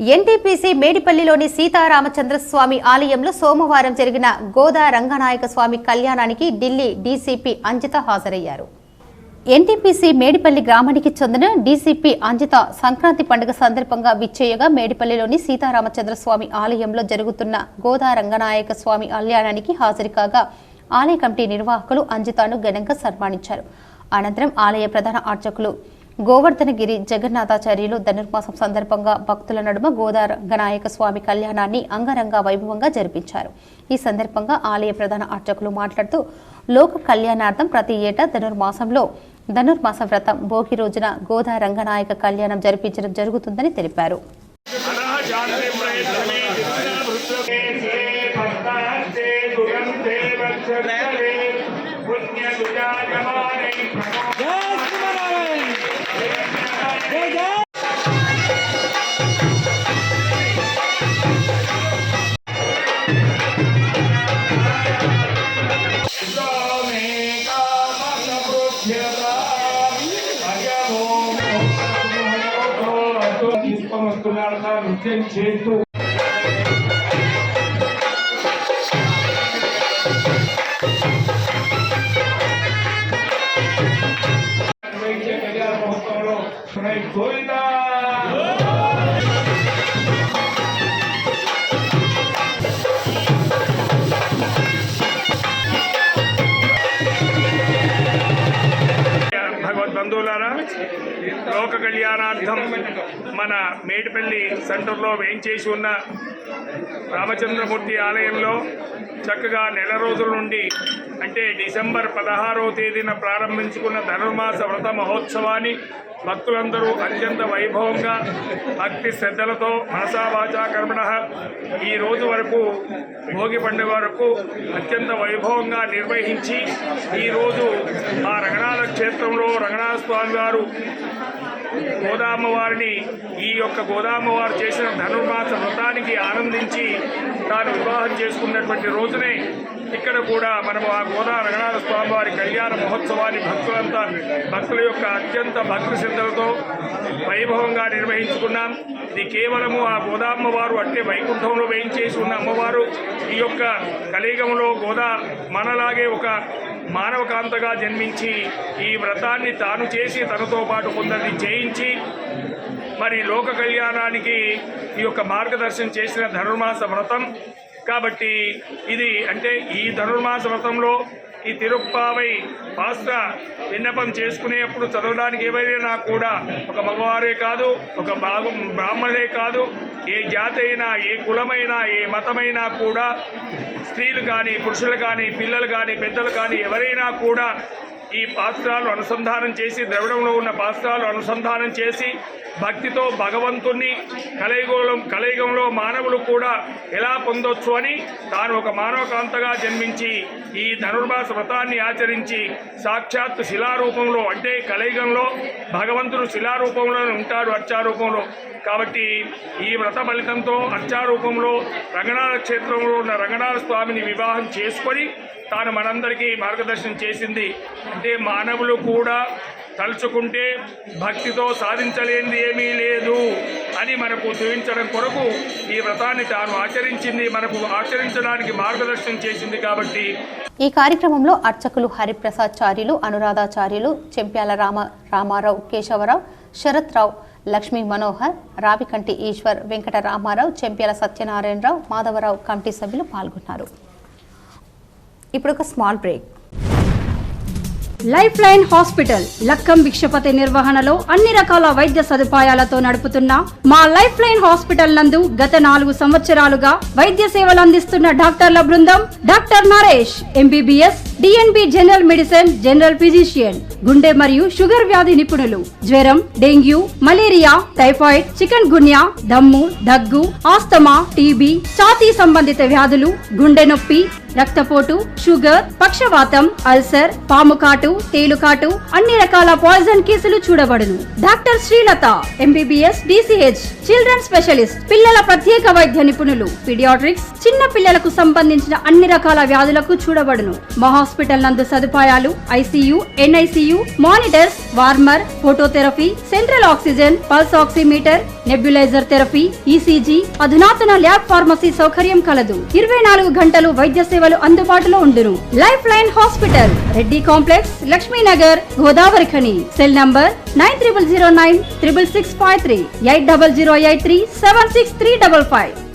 NTPC మేడిపల్లిలోని Sitaramachandraswamy ఆలయంలో సోమవారం జరిగిన గోదా రంగనాయక స్వామి కళ్యాణానికి ఢిల్లీ డీసీపీ అంజిత హాజరయ్యారు. ఎన్టీపీసీ మేడిపల్లి గ్రామానికి చెందిన డీసీపీ అంజిత సంక్రాంతి పండుగ సందర్భంగా విచ్చేయగా మేడిపల్లిలోని సీతారామచంద్రస్వామి ఆలయంలో జరుగుతున్న గోదా రంగనాయక స్వామి కళ్యాణానికి హాజరు కాగా ఆలయ కమిటీ నిర్వాహకులు అంజితను ఘనంగా సన్మానించారు. అనంతరం ఆలయ ప్రధాన అర్చకులు గోవర్ధనగిరి జగన్నాథాచార్యులు ధనుర్మాసం సందర్భంగా భక్తుల నడుమ గోదా రంగనాయక స్వామి కళ్యాణాన్ని అంగరంగ వైభవంగా జరిపించారు. ఈ సందర్భంగా ఆలయ ప్రధాన అర్చకులు మాట్లాడుతూ లోక కళ్యాణార్థం ప్రతి ఏటా ధనుర్మాస వ్రతం భోగి రోజున గోదా రంగనాయక కళ్యాణం జరిపించడం జరుగుతుందని తెలిపారు. నృత్యం చేస్తూ మహోత్సవంలో గోవిందా భగవద్బంధువులారా, లోక కళ్యాణార్థం మన మేడిపల్లి సెంటర్లో వేయించేసి ఉన్న రామచంద్రమూర్తి ఆలయంలో చక్కగా నెల రోజుల నుండి అంటే డిసెంబర్ 16వ తేదీన ప్రారంభించుకున్న ధనుర్మాస వ్రత మహోత్సవాన్ని భక్తులందరూ అత్యంత వైభవంగా భక్తి శ్రద్ధలతో మనసా వాచా కర్మణః ఈ రోజు వరకు భోగి పండుగ వరకు అత్యంత వైభవంగా నిర్వహించి ఈరోజు ఆ రంగనాథ క్షేత్రంలో రంగనాథ స్వామి వారు గోదామ్మవారిని ఈ యొక్క గోదామ్మవారు చేసిన ధనుర్మాస వ్రతానికి ఆనందించి తాను వివాహం చేసుకున్నటువంటి రోజునే ఇక్కడ కూడా మనము ఆ గోదా రంగనాథ స్వామి వారి కళ్యాణ మహోత్సవాన్ని భక్తుల యొక్క అత్యంత భక్తి శ్రద్ధలతో వైభవంగా నిర్వహించుకున్నాం. ఇది కేవలము ఆ గోదామ్మవారు అంటే వైకుంఠంలో వేయించేసి ఉన్న అమ్మవారు ఈ యొక్క కలియుగంలో గోదా మనలాగే ఒక మానవకాంతగా జన్మించి ఈ వ్రతాన్ని తాను చేసి తనతో పాటు కొందరిని చేయించి మరి లోక కళ్యాణానికి ఈ యొక్క మార్గదర్శనం చేసిన ధనుర్మాస వ్రతం కాబట్టి ఇది అంటే ఈ ధనుర్మాస వ్రతంలో ఈ తిరుప్పావై పాస్త్ర విన్నపం చేసుకునేప్పుడు చదవడానికి ఎవరైనా కూడా ఒక మగవారే కాదు, ఒక బ్రాహ్మణులే కాదు, ఏ జాతి అయినా, ఏ కులమైనా, ఏ మతమైనా కూడా స్త్రీలు కానీ, పురుషులు కానీ, పిల్లలు కానీ, పెద్దలు కానీ ఎవరైనా కూడా ఈ పాస్త్రాలు అనుసంధానం చేసి ద్రవిడంలో ఉన్న పాస్త్రాలు అనుసంధానం చేసి భక్తితో భగవంతుణ్ణి కలియుగంలో మానవులు కూడా ఎలా పొందొచ్చు అని తాను ఒక మానవకాంతగా జన్మించి ఈ ధనుర్మాస వ్రతాన్ని ఆచరించి సాక్షాత్ శిలారూపంలో అంటే కలియుగంలో భగవంతుడు శిలారూపంలో ఉంటాడు అర్చారూపంలో. కాబట్టి ఈ వ్రత ఫలితంతో అర్చారూపంలో రంగనాథ క్షేత్రంలో ఉన్న రంగనాథ స్వామిని వివాహం చేసుకొని తాను మనందరికీ మార్గదర్శనం చేసింది. అంటే మానవులు కూడా తలుచుకుంటే భక్తితో సాధించలేనిది ఏమీ లేదు అని మనకు చూపించడం కొరకు ఈ వ్రతాన్ని తాను ఆచరించింది, మనకు ఆచరించడానికి మార్గదర్శనం చేసింది. కాబట్టి ఈ కార్యక్రమంలో అర్చకులు హరిప్రసాద్చార్యులు, అనురాధాచార్యులు, చెంప్యాల రామారావు, కేశవరావు, శరత్ రావు, లక్ష్మీ మనోహర్, రావికంటి ఈశ్వర్, వెంకట రామారావు, చెంప్యాల సత్యనారాయణరావు, మాధవరావు కమిటీ సభ్యులు పాల్గొన్నారు. ఇప్పుడు ఒక small break. Life line hospital Lakkam Bhikshapathi నిర్వహణలో అన్ని రకాల వైద్య సదుపాయాలతో నడుపుతున్న మా లైఫ్ లైన్ హాస్పిటల్ నందు గత 4 సంవత్సరాలుగా వైద్య సేవలు అందిస్తున్న డాక్టర్ల బృందం doctor Naresh MBBS, DNB general medicine, general physician, గుండె మరియు షుగర్ వ్యాధి నిపుణులు, జ్వరం, డెంగ్యూ, మలేరియా, టైఫాయిడ్, చికెన్ గున్యా, దమ్ము, దగ్గు, ఆస్తమా, టీబీ, ఛాతీ సంబంధిత వ్యాధులు, గుండె నొప్పి, రక్తపోటు, షుగర్, పక్షవాతం, అల్సర్, పాముకాటు, తేలుకాటు, అన్ని రకాల పాయిజన్ కేసులు చూడబడును. Doctor Srilatha MBBS, DCH, children specialist, పిల్లల ప్రత్యేక వైద్య నిపుణులు, పీడియాట్రిక్స్, చిన్న పిల్లలకు సంబంధించిన అన్ని రకాల వ్యాధులకు చూడబడును. మహా హాస్పిటల్ నందు సదుపాయాలు ICU, NICU, monitors, warmer, phototherapy, central oxygen, pulse oximeter, nebulizer therapy, ECG, అధునాతన ల్యాబ్ ఫార్మసీ సౌకర్యం కలదు. 24 గంటలు వైద్య సేవలు అందుబాటులో ఉండును. Life line hospital, Reddy complex, Lakshminagar, Godavarikhani. Cell number 9009 66653 8008376355.